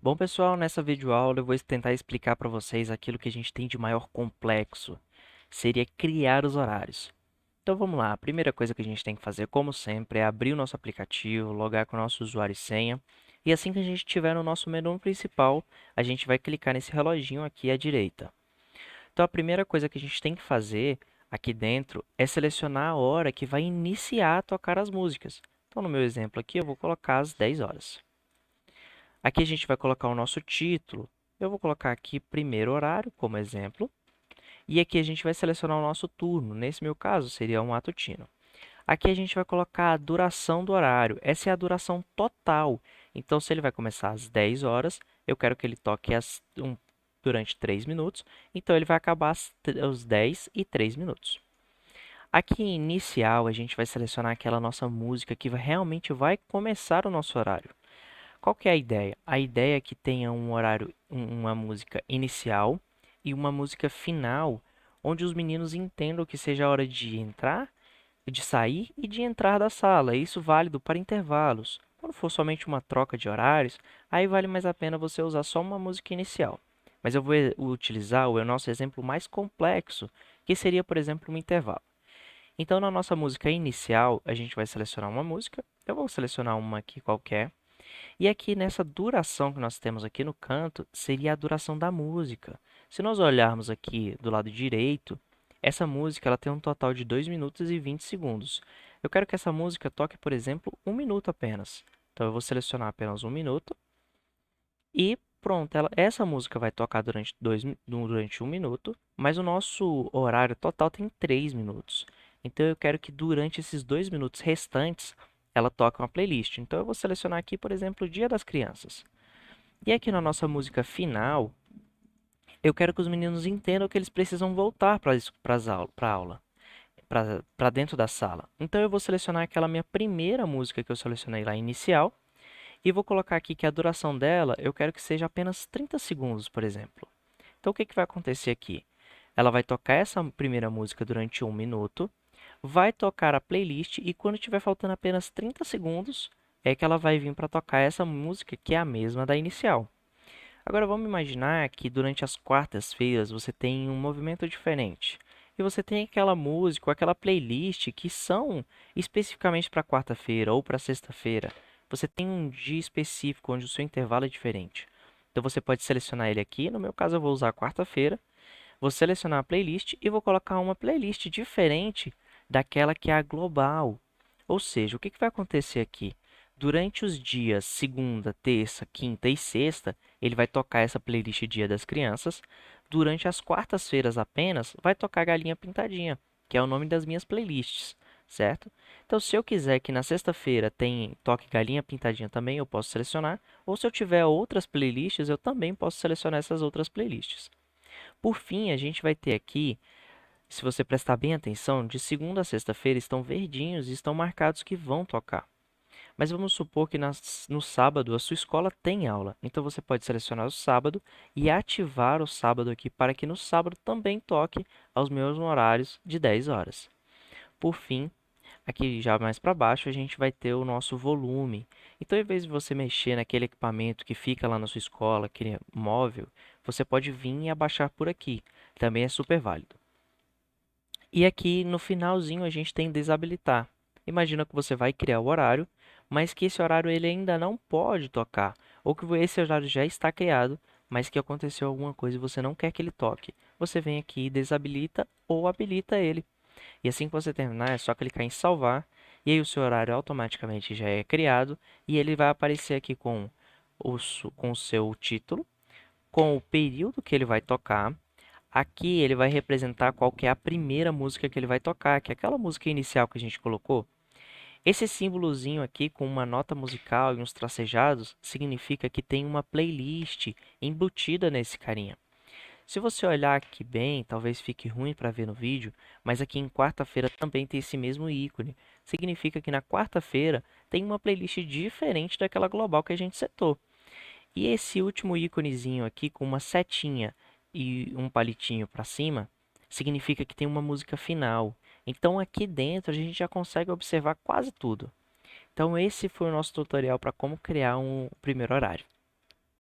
Bom, pessoal, nessa videoaula eu vou tentar explicar para vocês aquilo que a gente tem de maior complexo. Seria criar os horários. Então vamos lá, a primeira coisa que a gente tem que fazer, como sempre, é abrir o nosso aplicativo, logar com o nosso usuário e senha. E assim que a gente estiver no nosso menu principal, a gente vai clicar nesse reloginho aqui à direita. Então a primeira coisa que a gente tem que fazer aqui dentro é selecionar a hora que vai iniciar a tocar as músicas. Então no meu exemplo aqui eu vou colocar às 10 horas. Aqui a gente vai colocar o nosso título. Eu vou colocar aqui primeiro horário como exemplo. E aqui a gente vai selecionar o nosso turno. Nesse meu caso, seria um matutino. Aqui a gente vai colocar a duração do horário. Essa é a duração total. Então, se ele vai começar às 10 horas, eu quero que ele toque durante 3 minutos. Então, ele vai acabar aos 10 e 3 minutos. Aqui em inicial, a gente vai selecionar aquela nossa música que realmente vai começar o nosso horário. Qual que é a ideia? A ideia é que tenha um horário, uma música inicial e uma música final, onde os meninos entendam que seja a hora de entrar, de sair e de entrar da sala. Isso válido para intervalos. Quando for somente uma troca de horários, aí vale mais a pena você usar só uma música inicial. Mas eu vou utilizar o nosso exemplo mais complexo, que seria, por exemplo, um intervalo. Então, na nossa música inicial, a gente vai selecionar uma música. Eu vou selecionar uma aqui qualquer. E aqui nessa duração que nós temos aqui no canto, seria a duração da música. Se nós olharmos aqui do lado direito, essa música ela tem um total de 2 minutos e 20 segundos. Eu quero que essa música toque, por exemplo, 1 minuto apenas. Então eu vou selecionar apenas 1 minuto e pronto, essa música vai tocar durante 1 minuto, mas o nosso horário total tem 3 minutos. Então eu quero que durante esses 2 minutos restantes ela toque uma playlist. Então eu vou selecionar aqui, por exemplo, o Dia das Crianças. E aqui na nossa música final, eu quero que os meninos entendam que eles precisam voltar para a aula, para dentro da sala. Então eu vou selecionar aquela minha primeira música que eu selecionei lá inicial e vou colocar aqui que a duração dela eu quero que seja apenas 30 segundos, por exemplo. Então o que vai acontecer aqui? Ela vai tocar essa primeira música durante 1 minuto, vai tocar a playlist e quando tiver faltando apenas 30 segundos, é que ela vai vir para tocar essa música que é a mesma da inicial. Agora vamos imaginar que durante as quartas-feiras você tem um movimento diferente. E você tem aquela música ou aquela playlist que são especificamente para quarta-feira ou para sexta-feira. Você tem um dia específico onde o seu intervalo é diferente. Então você pode selecionar ele aqui. No meu caso, eu vou usar quarta-feira. Vou selecionar a playlist e vou colocar uma playlist diferente daquela que é a global. Ou seja, o que vai acontecer aqui? Durante os dias segunda, terça, quinta e sexta, ele vai tocar essa playlist Dia das Crianças. Durante as quartas-feiras apenas, vai tocar Galinha Pintadinha, que é o nome das minhas playlists, certo? Então, se eu quiser que na sexta-feira toque Galinha Pintadinha também, eu posso selecionar. Ou se eu tiver outras playlists, eu também posso selecionar essas outras playlists. Por fim, a gente vai ter aqui, se você prestar bem atenção, de segunda a sexta-feira estão verdinhos e estão marcados que vão tocar. Mas vamos supor que no sábado a sua escola tem aula. Então você pode selecionar o sábado e ativar o sábado aqui para que no sábado também toque aos mesmos horários de 10 horas. Por fim, aqui já mais para baixo a gente vai ter o nosso volume. Então, em vez de você mexer naquele equipamento que fica lá na sua escola, aquele móvel, você pode vir e abaixar por aqui. Também é super válido. E aqui no finalzinho a gente tem desabilitar. Imagina que você vai criar o horário, mas que esse horário ele ainda não pode tocar, ou que esse horário já está criado, mas que aconteceu alguma coisa e você não quer que ele toque. Você vem aqui e desabilita ou habilita ele. E assim que você terminar, é só clicar em salvar, e aí o seu horário automaticamente já é criado, e ele vai aparecer aqui com o seu título, com o período que ele vai tocar. Aqui ele vai representar qual que é a primeira música que ele vai tocar, que é aquela música inicial que a gente colocou. Esse símbolozinho aqui com uma nota musical e uns tracejados significa que tem uma playlist embutida nesse carinha. Se você olhar aqui bem, talvez fique ruim para ver no vídeo, mas aqui em quarta-feira também tem esse mesmo ícone. Significa que na quarta-feira tem uma playlist diferente daquela global que a gente setou. E esse último íconezinho aqui com uma setinha e um palitinho para cima, significa que tem uma música final. Então aqui dentro a gente já consegue observar quase tudo. Então esse foi o nosso tutorial para como criar um primeiro horário.